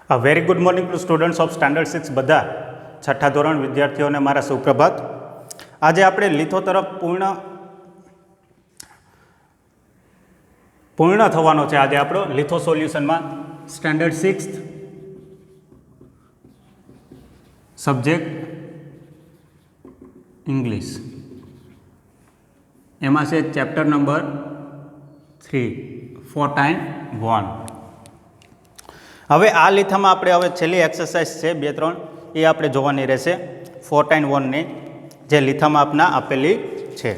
Very good morning to students of standard 6 બધા છઠ્ઠા ધોરણ વિદ્યાર્થીઓને મારા સુપ્રભાત. આજે આપણે લિથો તરફ પૂર્ણ થવાનો છે. આજે આપણો લિથો સોલ્યુશનમાં સ્ટાન્ડર્ડ 6 સબ્જેક્ટ ઇંગ્લિશ, એમાં છે ચેપ્ટર નંબર 3 4x1. હવે આ લીથામાં આપણે હવે છેલ્લી એક્સરસાઇઝ છે 2-3 એ આપણે જોવાની રહેશે 4x1ની, જે લીથામાં આપના આપેલી છે.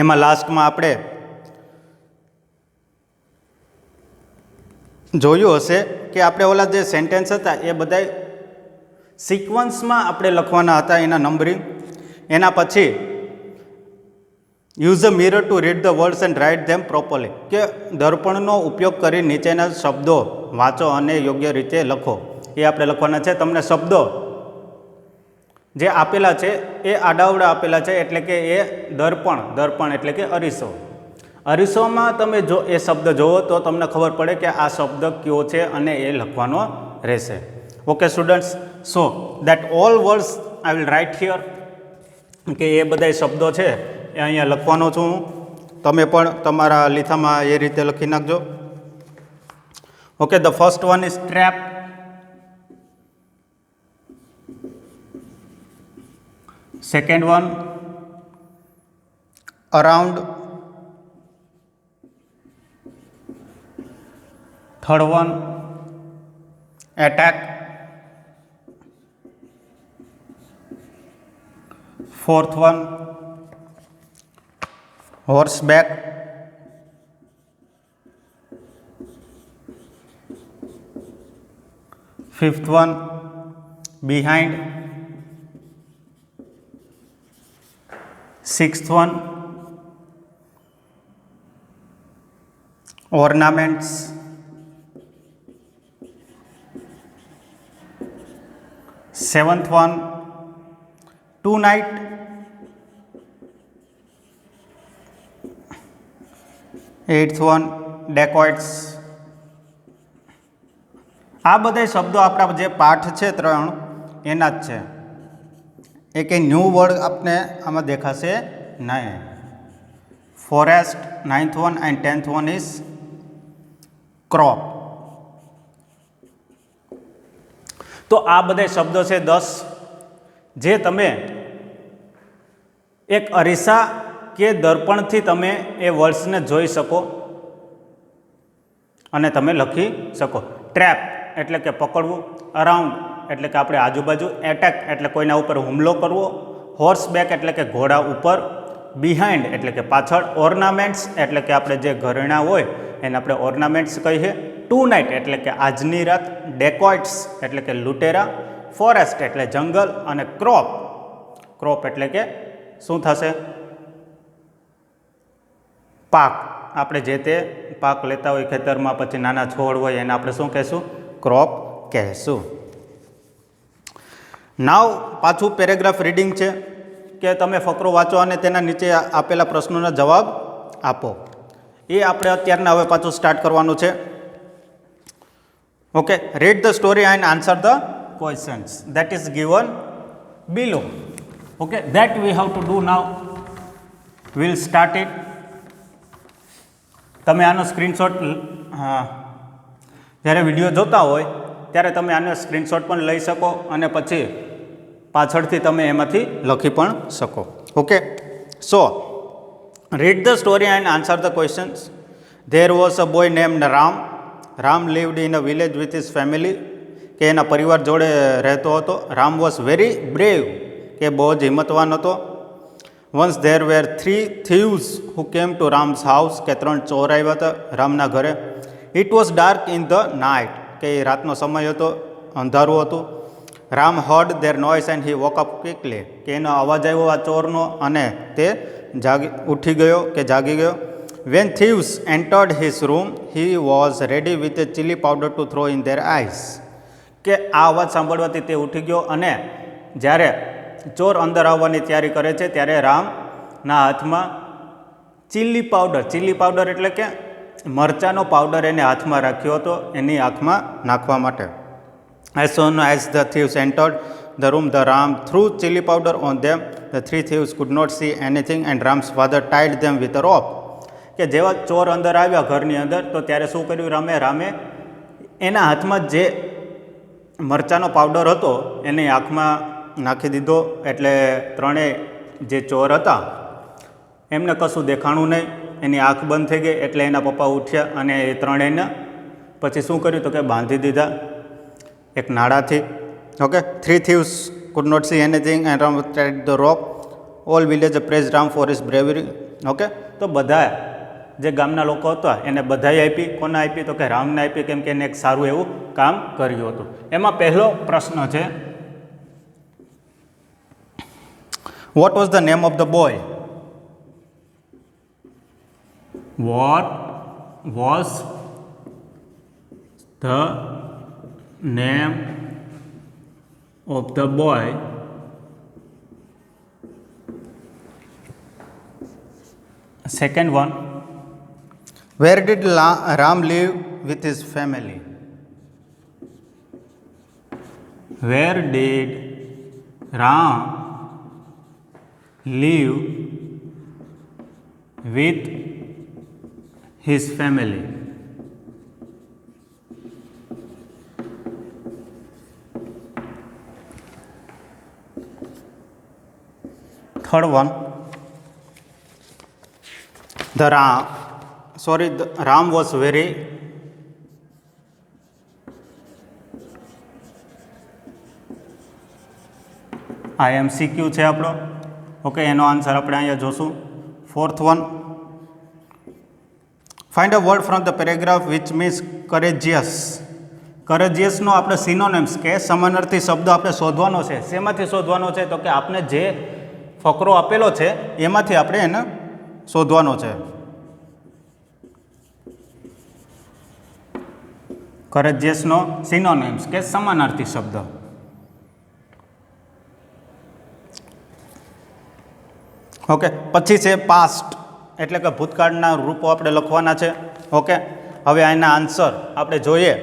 એમાં લાસ્ટમાં આપણે જોયું હશે કે આપણે ઓલા જે સેન્ટેન્સ હતા એ બધા સિક્વન્સમાં આપણે લખવાના હતા, એના નંબરિંગ. એના પછી use a mirror to read the words and write them properly, કે દર્પણનો ઉપયોગ કરી નીચેના શબ્દો વાંચો અને યોગ્ય રીતે લખો. એ આપણે લખવાના છે. તમને શબ્દો જે આપેલા છે એ આડાવડા આપેલા છે, એટલે કે એ દર્પણ એટલે કે અરીસો. અરીસોમાં તમે જો એ શબ્દ જોવો તો તમને ખબર પડે કે આ શબ્દ કયો છે અને એ લખવાનો રહેશે. Okay students, so that all words I will right here, કે એ બધા શબ્દો છે એ અહીંયા લખવાનો છું હું. તમે પણ તમારા લીથામાં એ રીતે લખી નાખજો. Okay, the first one is trap. Second one around. Third one attack. Fourth one horseback. Fifth one behind. Sixth one ornaments. Seventh one tonight. Eighth one dacoits. આ બધા શબ્દો આપણા જે પાઠ છે 3 એના જ છે. એ કંઈ ન્યૂ વર્ડ આપને આમાં દેખાશે નહીં. Forest 9th one and 10th one is crop. તો આ બધા શબ્દો છે 10, જે તમે એક અરીસા કે દર્પણથી તમે એ વર્ડ્સને જોઈ શકો અને તમે લખી શકો. ટ્રેપ એટલે કે પકડવું. અરાઉન્ડ એટલે કે આપણે આજુબાજુ. એટેક એટલે કોઈના ઉપર હુમલો કરવો. હોર્સબેક એટલે કે ઘોડા ઉપર. બિહાઇન્ડ એટલે કે પાછળ. ઓર્નામેન્ટ્સ એટલે કે આપણે જે ઘરેણાં હોય એને આપણે ઓર્નામેન્ટ્સ કહીએ. ટુ નાઇટ એટલે કે આજની રાત. ડેકોઇટ્સ એટલે કે લૂંટેરા. ફોરેસ્ટ એટલે જંગલ. અને ક્રોપ એટલે કે શું થશે? પાક. આપણે જે તે પાક લેતા હોય ખેતરમાં, પછી નાના છોડ હોય એને આપણે શું કહેશું? ક્રોપ કહેશું. નાવ પાછું પેરેગ્રાફ રીડિંગ છે, કે તમે ફકરો વાંચો અને તેના નીચે આપેલા પ્રશ્નોના જવાબ આપો. એ આપણે અત્યારના હવે પાછું સ્ટાર્ટ કરવાનું છે. Okay, read the story and answer the questions that is given below. Okay, that we have to do now. Will start it. તમે આનો સ્ક્રીનશોટ, જ્યારે વિડીયો જોતા હોય ત્યારે તમે આનો સ્ક્રીનશોટ પણ લઈ શકો અને પછી પાછળથી તમે એમાંથી લખી પણ શકો. Okay, so read the story and answer the questions. There was a boy named Ram. Ram lived in a village with his family, કે એના પરિવાર જોડે રહેતો હતો. રામ વોઝ વેરી બ્રેવ, કે બહુ જ હિંમતવાન હતો. Once there were 3 thieves who came to Ram's house, કે 3 ચોર આવ્યા હતા રામના ઘરે. It was dark in the night, કે એ રાતનો સમય હતો, અંધારું હતું. Ram heard their noise and he woke up quickly, કે એનો અવાજ આવ્યો આ ચોરનો અને તે ઉઠી ગયો કે જાગી ગયો. When thieves entered his room, he was ready with a chili powder to throw in their eyes, કે આ અવાજ સાંભળવાથી તે ઉઠી ગયો અને જ્યારે ચોર અંદર આવવાની તૈયારી કરે છે ત્યારે રામના હાથમાં ચીલી પાવડર એટલે કે મરચાંનો પાવડર એને હાથમાં રાખ્યો હતો એની આંખમાં નાખવા માટે. As soon as the thieves entered the room, the Ram threw chili powder on them. The three thieves could not see anything and Ram's father tied them with a rope. કે જેવા ચોર અંદર આવ્યા ઘરની અંદર તો ત્યારે શું કર્યું રામે એના હાથમાં જે મરચાંનો પાવડર હતો એની આંખમાં નાખી દીધો. એટલે ત્રણેય જે ચોર હતા એમને કશું દેખાણું નહીં, એની આંખ બંધ થઈ ગઈ. એટલે એના પપ્પા ઉઠ્યા અને એ ત્રણેયને પછી શું કર્યું તો કે બાંધી દીધા એક નાળાથી. Okay, three thieves could not see anything and Ram tied the rope. All villagers praised Ram for his bravery. Okay, તો બધા જે ગામના લોકો હતા એને બધાઈ આપી. કોને આપી તો કે રામને આપી, કેમ કે એને એક સારું એવું કામ કર્યું હતું. એમાં પહેલો પ્રશ્ન છે, what was the name of the boy? What was the name of the boy second one, where did Ram live with his family? Where did Ram live with his family? Third one, the Ram was very આ MCQ છે આપણો. Okay, એનો answer આપણે અહીંયા જોશું. Fourth one, find a word from the paragraph which means courageous. કરેજિયસનો આપણે synonyms કે સમાનાર્થી શબ્દ આપણે શોધવાનો છે. શેમાંથી શોધવાનો છે તો કે આપણે જે ફકરો આપેલો છે એમાંથી આપણે એને શોધવાનો છે. કરેજિયસનો સિનોનિમ્સ કે સમાનાર્થી શબ્દ. ઓકે, પછી છે પાસ્ટ એટલે કે ભૂતકાળના રૂપો આપણે લખવાના છે. ઓકે, હવે આના આન્સર આપણે જોઈએ.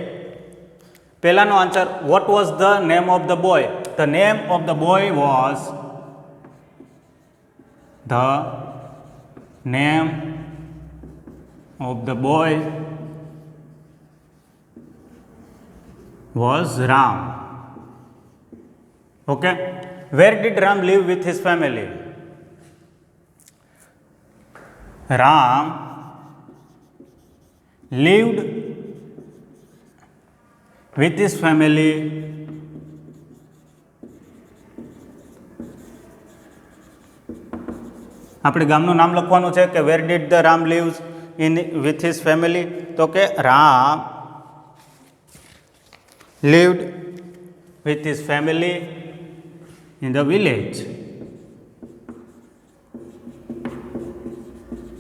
પહેલાનો answer, what was the name of the boy? The name of the boy was The name of the boy was Ram. Okay, where did Ram live with his family? Ram lived with his family આપણે ગામનું નામ લખવાનું છે કે where did the Ram lives in with his family તો કે Ram lived with his family in the village.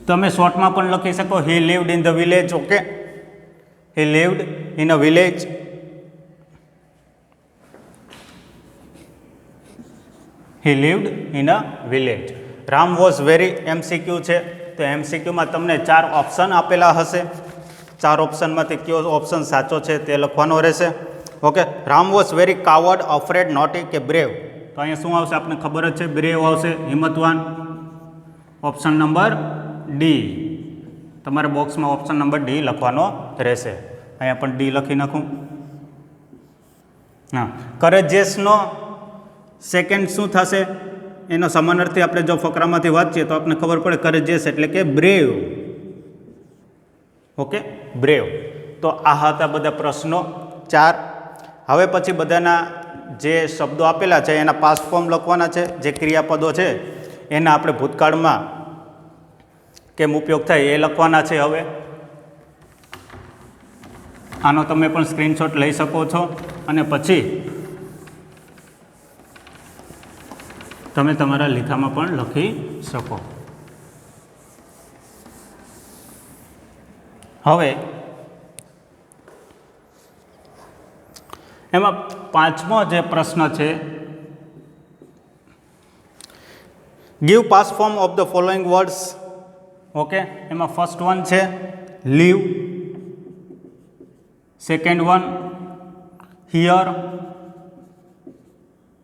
તમે શોર્ટમાં પણ લખી શકો he lived in the village. Okay, he lived in a village. he lived in a village. Ram was very MCQ છે તો MCQમાં તમને 4 option આપેલા હશે. 4 ઓપ્શનમાંથી કયો ઓપ્શન સાચો છે તે લખવાનો રહેશે. Okay, Ram was very coward, afraid, naughty કે બ્રેવ? તો અહીંયા શું આવશે આપણને ખબર જ છે, બ્રેવ આવશે, હિંમતવાન. Option number D. તમારે બોક્સમાં ઓપ્શન નંબર ડી લખવાનો રહેશે. અહીંયા પણ ડી લખી નાખું. હા, કરેજિયસનો સેકન્ડ શું થશે? એનો સમાનાર્થી આપણે જો ફકરામાંથી વાંચીએ તો આપણને ખબર પડે કરેજિયસ એટલે કે બ્રેવ. Okay, brave. તો આ હતા બધા પ્રશ્નો 4. હવે પછી બધાના જે શબ્દો આપેલા છે એના પાસ્ટ ફોર્મ લખવાના છે. જે ક્રિયાપદો છે એના આપણે ભૂતકાળમાં કેમ ઉપયોગ થાય એ લખવાના છે. હવે આનો તમે પણ સ્ક્રીનશોટ લઈ શકો છો અને પછી તમે તમારા લેખામાં પણ લખી શકો. હવે એમાં 5મો જે પ્રશ્ન છે, give past form of the following words. Okay, એમાં ફર્સ્ટ વન છે live. Second one, hear.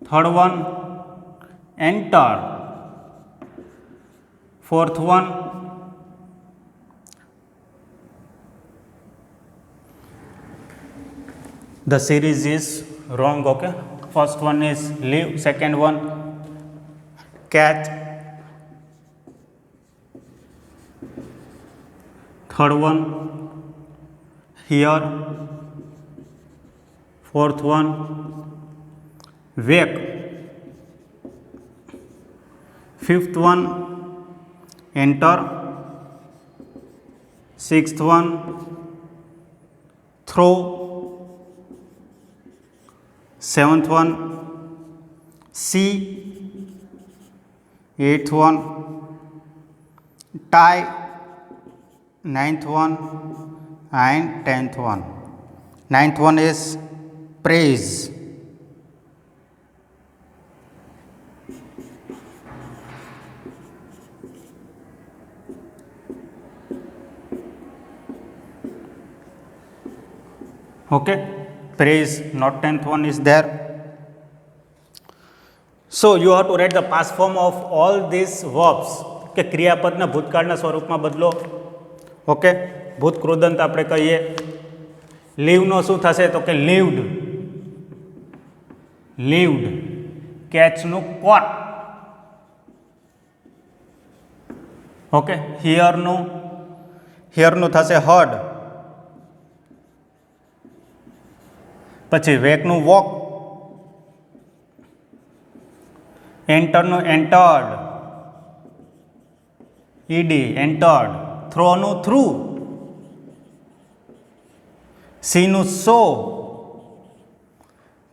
Third one, enter. Fourth one, the series is wrong. Okay, first one is live, second one catch, third one hear, fourth one wake, fifth one enter, sixth one throw, seventh one see, eighth one tie, ninth one and tenth one. Ninth one is praise. Okay, praise, not tenth one is there. So you have to write the past form of all these verbs. કે ક્રિયાપદના ભૂતકાળના સ્વરૂપમાં બદલો. Okay, ભૂત કૃદંત આપણે કહીએ. Leave no શું થશે તો કે લીવ્ડ, લીવ્ડ. કેચનું કોટ. ઓકે, હિયરનું થશે હર્ડ. પછી વેકનું વોક, એન્ટરનું એન્ટર્ડ, ઈડી એન્ટર્ડ. થ્રોનું થ્રુ, સીનું સો,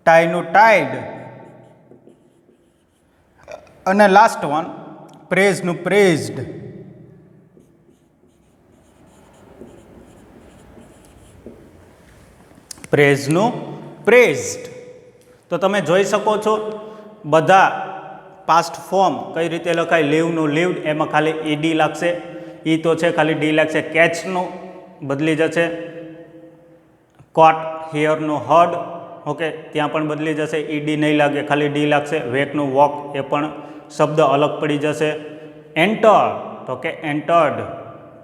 ટાઈનું ટાઈડ અને લાસ્ટ વન પ્રેઝનું પ્રેઝડ. પ્રેઝનું પ્રેઝડ. તો તમે જોઈ શકો છો બધા પાસ્ટ ફોર્મ કઈ રીતે લખાય. લીવનું લીવ્ડ, એમાં ખાલી ઈડી લાગશે, ઈ તો છે, ખાલી ડી લાગશે. કેચનું બદલી જશે, કોટ, હિયરનું હર્ડ. ઓકે, ત્યાં પણ બદલી જશે, ઈડી નહીં લાગે, ખાલી ડી લાગશે. વેકનું વોક, એ પણ શબ્દ અલગ પડી જશે. એન્ટર તો કે એન્ટર્ડ,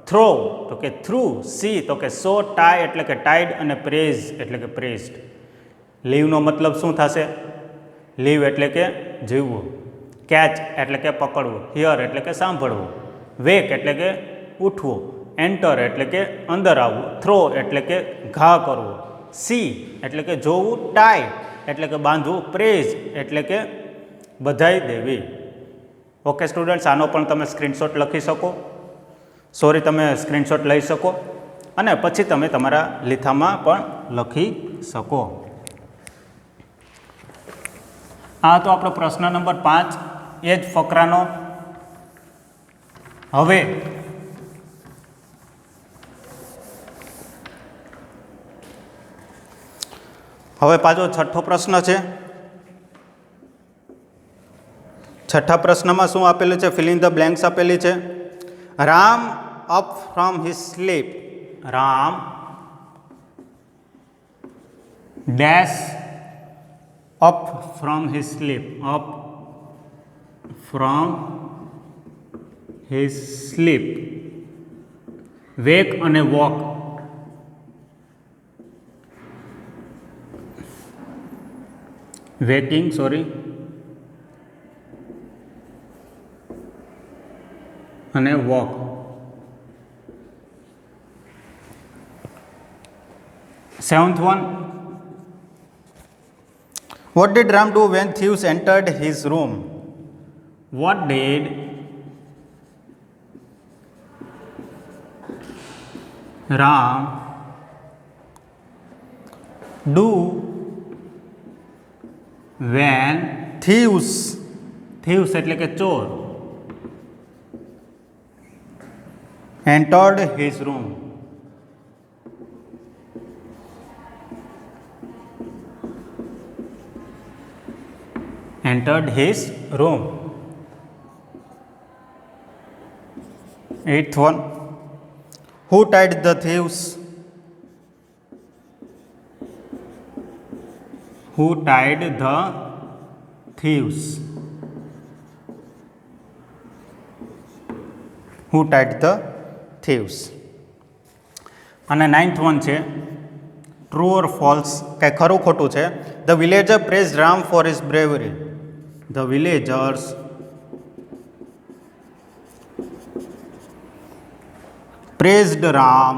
થ્રો તો કે થ્રુ, સી તો કે સો, ટાઈ એટલે કે ટાઈડ અને પ્રેઝ એટલે કે પ્રેઝડ. લીવનો મતલબ શું થશે? લીવ એટલે કે જીવવું, કેચ એટલે કે પકડવું, હિયર એટલે કે સાંભળવું, વેક એટલે કે ઉઠવું, એન્ટર એટલે કે અંદર આવવું, થ્રો એટલે કે ઘા કરવું, સી એટલે કે જોવું, ટાઈ એટલે કે બાંધવું, પ્રેઝ એટલે કે બધાઈ દેવી. ઓકે સ્ટુડન્ટ્સ, આનો પણ તમે સ્ક્રીનશોટ લખી શકો. સોરી, તમે સ્ક્રીનશોટ લઈ શકો અને પછી તમે તમારા લીથામાં પણ લખી શકો. આ તો આપણો પ્રશ્ન નંબર 5, એ જ ફકરાનો. હવે પાછો છઠ્ઠો પ્રશ્ન છે. છઠ્ઠા પ્રશ્નમાં શું આપેલું છે? ફિલ ઇન ધ બ્લેન્ક્સ આપેલી છે. Ram up from his sleep. Ram dash up from his sleep. Up from his sleep. Wake અને વોક. વેકિંગ, સોરી, અને woke. Seventh one, what did Ram do when thieves entered his room? What did Ram do when thieves એટલે કે ચોર, entered his room? Entered his room. Eighth one, Who tied the thieves? Who tied the thieves? Who tied the thieves? અને 9th one છે true or false, કે ખરું ખોટું છે. The villager praised Ram for his bravery. The villagers praised Ram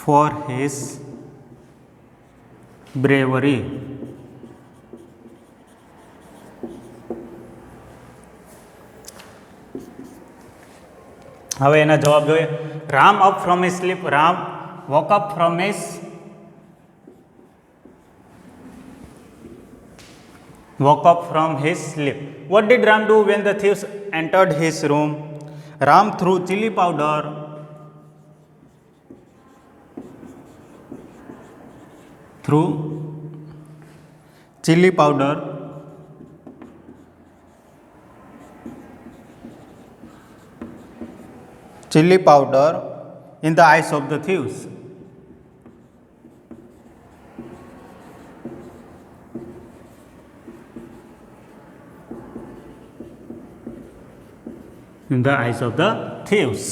for his bravery. હવે એના જવાબ જોઈએ. Ram up from his sleep. Ram woke up from his sleep. What did Ram do when the thieves entered his room? Ram threw chili powder in the eyes of the thieves. In the eyes of the thieves.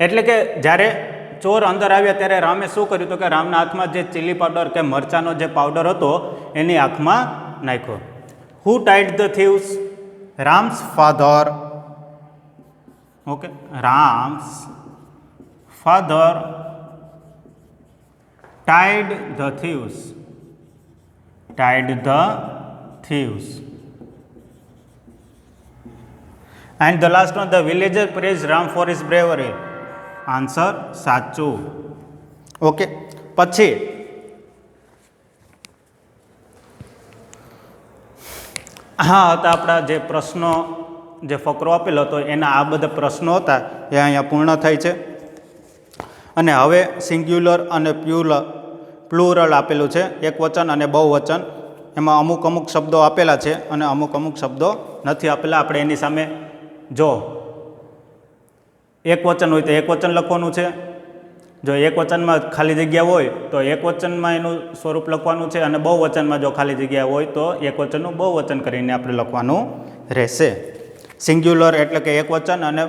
એટલે કે જ્યારે ચોર અંદર આવ્યા ત્યારે રામે શું કર્યું તો કે રામના હાથમાં જે ચીલી પાવડર કે મરચાનો જે પાવડર હતો એની આંખમાં નાખ્યો. Who tied the thieves? Ram's father. Okay, Ram's father tied the thieves. And the last one, the villager praised Ram for his bravery. Answer સાચું. ઓકે, પછી હા હતા આપણા જે પ્રશ્નો, જે ફકરો આપેલો હતો એના આ બધા પ્રશ્નો હતા એ અહીંયા પૂર્ણ થાય છે. અને હવે સિંગ્યુલર અને પ્લુરલ આપેલું છે, એક વચન અને બહુવચન. એમાં અમુક શબ્દો આપેલા છે અને અમુક શબ્દો નથી આપેલા. આપણે એની સામે જો એક વચન હોય તો એક વચન લખવાનું છે, જો એક વચનમાં ખાલી જગ્યા હોય તો એક વચનમાં એનું સ્વરૂપ લખવાનું છે, અને બહુવચનમાં જો ખાલી જગ્યા હોય તો એક વચનનું બહુવચન કરીને આપણે લખવાનું રહેશે. સિંગ્યુલર એટલે કે એક વચન અને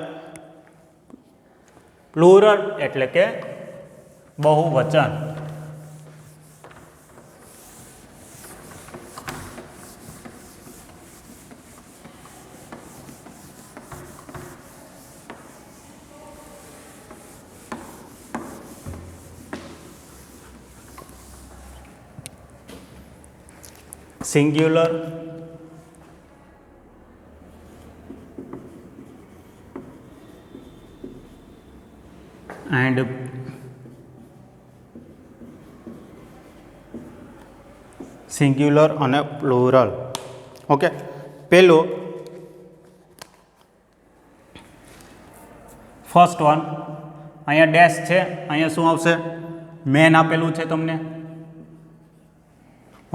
પ્લુરલ એટલે કે બહુવચન. singular and singular અને plural. ઓકે, પેલું ફર્સ્ટ વન, અહીંયા ડેશ છે, અહીંયા શું આવશે? મેન આપેલું છે તમને.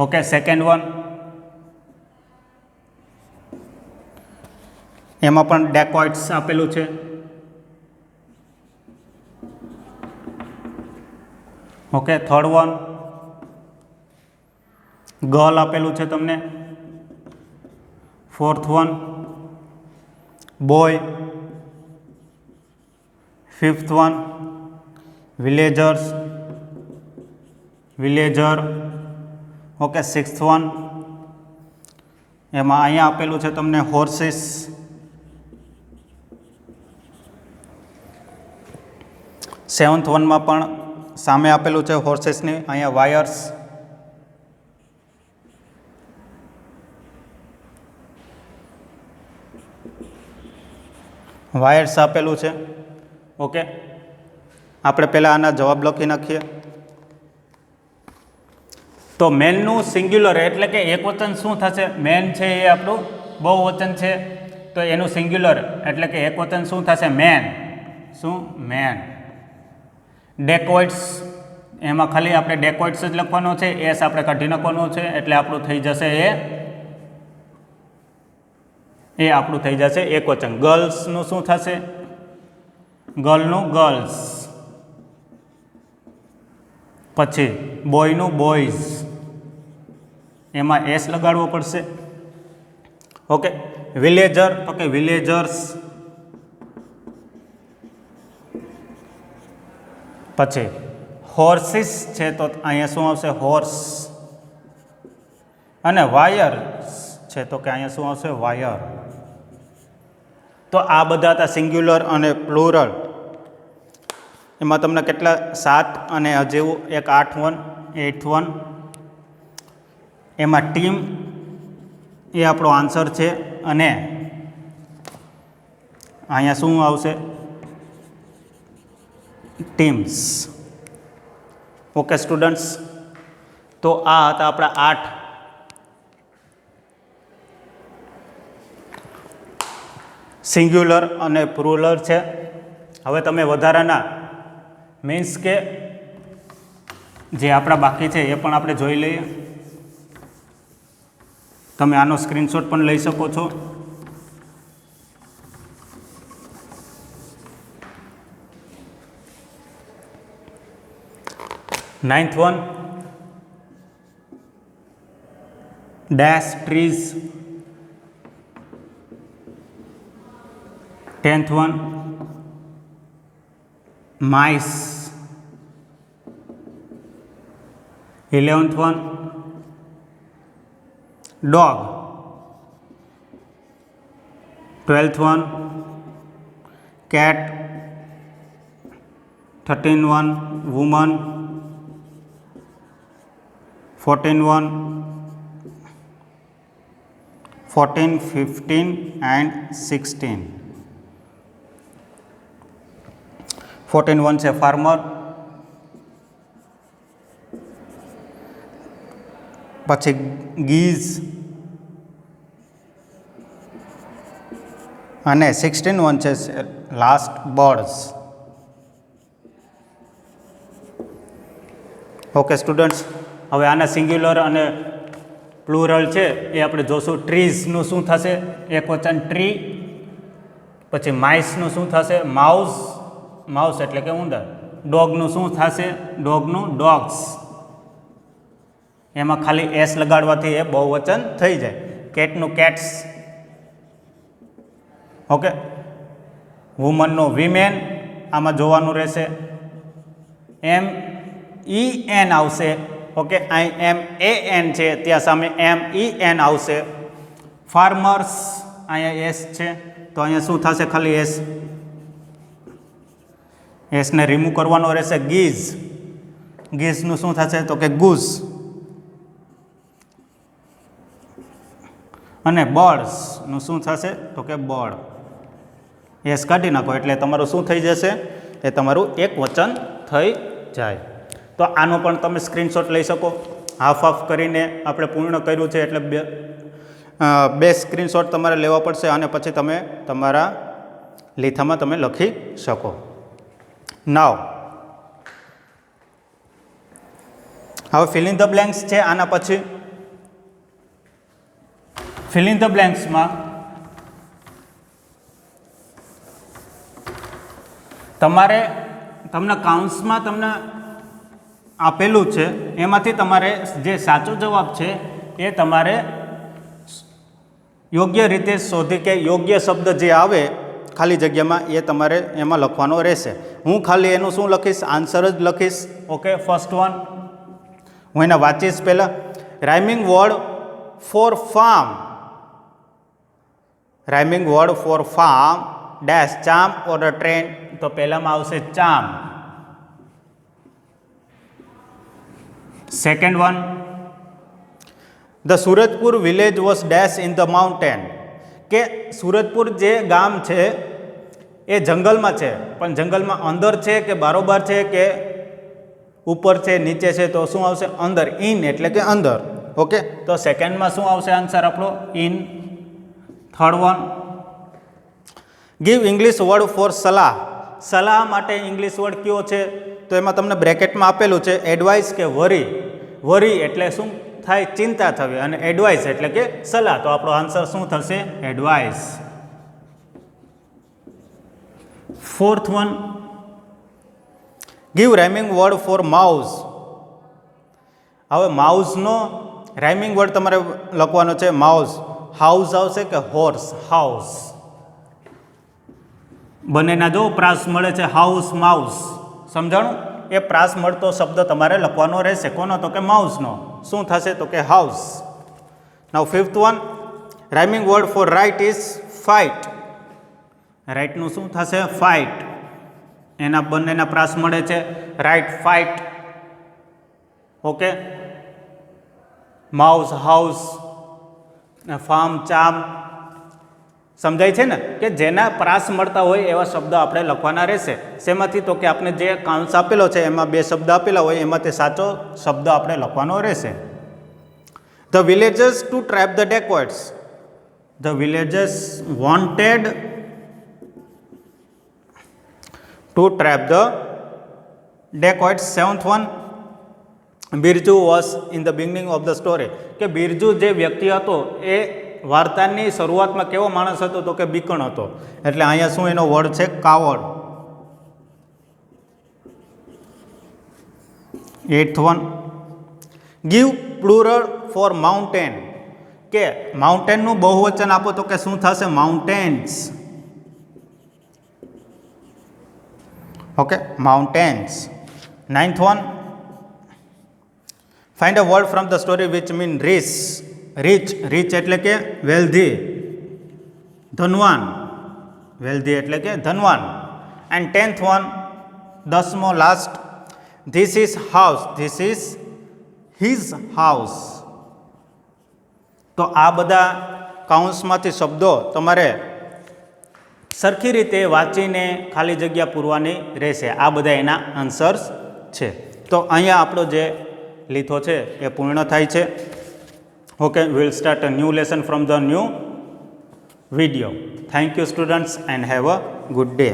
ઓકે, સેકન્ડ વન એમાં પણ ડેકોઇટ્સ આપેલું છે. ઓકે, થર્ડ વન ગર્લ આપેલું છે તમને. Fourth one boy. Fifth one villager. Okay, sixth one એમાં અહીંયા આપેલું છે તમને હોર્સિસ. સેવન્થ વનમાં પણ સામે આપેલું છે હોર્સિસની, અહીંયા વાયર્સ. આપેલું છે. ઓકે, આપણે પહેલાં આના જવાબ લખી નાખીએ. તો મેનનું સિંગ્યુલર એટલે કે એક વચન શું થશે? મેન છે એ આપણું બહુવચન છે, તો એનું સિંગ્યુલર એટલે કે એક વચન શું થશે? મેન. શું? મેન. ડેકોઇટ્સ એમાં ખાલી આપણે ડેકોઇટ્સ જ લખવાનો છે, એસ આપણે કાઢી નાખવાનો છે, એટલે આપણું થઈ જશે એ એ આપણું થઈ જશે એકવચન. ગર્લ્સનું શું થશે? ગર્લનું ગર્લ્સ. પછી બોયનું બોયઝ, એમાં એસ લગાડવો પડશે. ઓકે. વિલેજર તો કે વિલેજર્સ. પછી હોર્સિસ છે તો અહીંયા શું આવશે? હોર્સ. અને વાયર છે તો કે અહીંયા શું આવશે? વાયર. તો આ બધા હતા સિંગ્યુલર અને પ્લુરલ. એમાં તમને કેટલા? 7 અને હજુ એક 8 1. એમાં ટીમ એ આપણો આન્સર છે. અને અહીંયા શું આવશે? ટીમ્સ. ઓકે સ્ટુડન્ટ્સ, તો આ હતા આપણા 8 સિંગ્યુલર અને પ્લુરલ છે. હવે તમે વધારાના મીન્સ કે જે આપણા બાકી છે એ પણ આપણે જોઈ લઈએ. તમે આનો સ્ક્રીનશોટ પણ લઈ શકો છો. Ninth one, dash trees. 10th one, mice. 11th one, dog. 12th one, cat. 13th one, woman. 14th one, 14, 15 and 16. 14 one છે ફાર્મર. પછી ગીઝ. અને 16 વન છે લાસ્ટ બર્ડ્સ. ઓકે સ્ટુડન્ટ્સ, હવે આના સિંગ્યુલર અને પ્લુરલ છે એ આપણે જોશું. ટ્રીઝનું શું થશે? એકવચન ટ્રી. પછી માઇસનું શું થશે? માઉસ. માઉસ એટલે કે ઉંદર. ડોગનું શું થશે? ડોગનું ડોગ્સ. એમાં ખાલી એસ લગાડવાથી એ બહુવચન થઈ જાય. કેટનું કેટ્સ. ઓકે. વુમનનું વીમેન આમાં જોવાનું રહેશે. MEN આવશે. ઓકે, અહીં MAN છે ત્યાં સામે MEN આવશે. ફાર્મર્સ અહીંયા એસ છે તો અહીંયા શું થશે? ખાલી એસ. એસને રિમૂવ કરવાનો રહેશે. ગીઝ. ગીઝનું શું થશે? તો કે ગુઝ. અને બર્ડ્સનું શું થશે? તો કે બર્ડ. એસ કાઢી નાખો એટલે તમારું શું થઈ જશે? એ તમારું એક વચન થઈ જાય. તો આનો પણ તમે સ્ક્રીનશોટ લઈ શકો. હાફ હાફ કરીને આપણે પૂર્ણ કર્યું છે એટલે બે સ્ક્રીનશોટ તમારે લેવા પડશે અને પછી તમે તમારા લીથામાં તમે લખી શકો. નાવ હવે ફિલ ઇન ધ બ્લેન્ક્સ છે. આના પછી ફિલ ઇન ધ બ્લેન્ક્સમાં તમને કાઉન્ટ્સમાં તમને આપેલું છે એમાંથી તમારે જે સાચો જવાબ છે એ તમારે યોગ્ય રીતે શોધી કે યોગ્ય શબ્દ જે આવે ખાલી જગ્યામાં એ તમારે એમાં લખવાનો રહેશે. હું ખાલી એનું શું લખીશ? આન્સર જ લખીશ. ઓકે, ફર્સ્ટ વન હું એને વાંચીશ પહેલાં. Rhyming word for farm. Rhyming word for farm dash charm or a train. તો પહેલામાં આવશે charm. Second one, the Surajpur village was dash in the mountain. કે સુરજપુર જે ગામ છે એ જંગલમાં છે, પણ જંગલમાં અંદર છે કે બારોબાર છે કે ઉપર છે નીચે છે? તો શું આવશે? અંદર. ઇન એટલે કે અંદર. ઓકે, તો સેકન્ડમાં શું આવશે આન્સર આપણો? In. Third one, give English word for સલાહ. સલાહ માટે ઇંગ્લિશ વર્ડ કયો છે? તો એમાં તમને બ્રેકેટમાં આપેલું છે એડવાઇસ કે વરી. વરી એટલે શું? થાય ચિંતા થવી, અને એડવાઇસ એટલે કે સલાહ. તો આપણો આન્સર શું થશે? Advice. Fourth one, give rhyming word four mouse. હવે માઉસનો રાઇમિંગ વર્ડ તમારે લખવાનો છે. માઉસ, હાઉસ આવશે કે હોર્સ? હાઉસ. બંનેના જો પ્રાસ મળે છે, હાઉસ માઉસ. સમજાણું? એ પ્રાસ મળતો શબ્દ તમારે લખવાનો રહેશે. કોનો? તો કે માઉસનો. શું થશે? તો કે house. Now fifth one, rhyming word for right is fight. રાઇટનું શું થશે? ફાઇટ. એના બંનેના પ્રાસ મળે છે. Right, fight. Okay. Mouse, house, farm, charm. સમજાય છે ને કે જેના પ્રાસ મળતા હોય એવા શબ્દ આપણે લખવાના રહેશે. શેમાંથી? તો કે આપણે જે કાઉન્સ આપેલો છે એમાં 2 શબ્દ આપેલા હોય એમાં તે સાચો શબ્દ આપણે લખવાનો રહેશે. The villagers to trap the dacoits. The villagers wanted to trap the dacoits. Seventh one, Birju was in the beginning of the story. કે બિરજુ જે વ્યક્તિ હતો એ વાર્તાની શરૂઆતમાં કેવો માણસ હતો? તો કે બીકણ હતો. એટલે અહીંયા શું એનો વર્ડ છે? કાવડ. Eighth one, give plural for mountain. કે માઉન્ટેનનું બહુવચન આપો તો કે શું થશે? Mountains. Okay, mountains. Ninth one, find a word from the story which mean rich. Rich, rich એટલે કે વેલ્ધી. ધનવાન, વેલ્ધી એટલે કે ધનવાન. એન્ડ 10th વન, 10મો last, this is house. This is his house. તો આ બધા કાઉન્સમાંથી શબ્દો તમારે સરખી રીતે વાંચીને ખાલી જગ્યા પૂરવાની રહેશે. આ બધા એના આન્સર્સ છે. તો અહીંયા આપણો જે લીથો છે એ પૂર્ણ થાય છે. Okay, we'll start a new lesson from the new video. Thank you students and have a good day.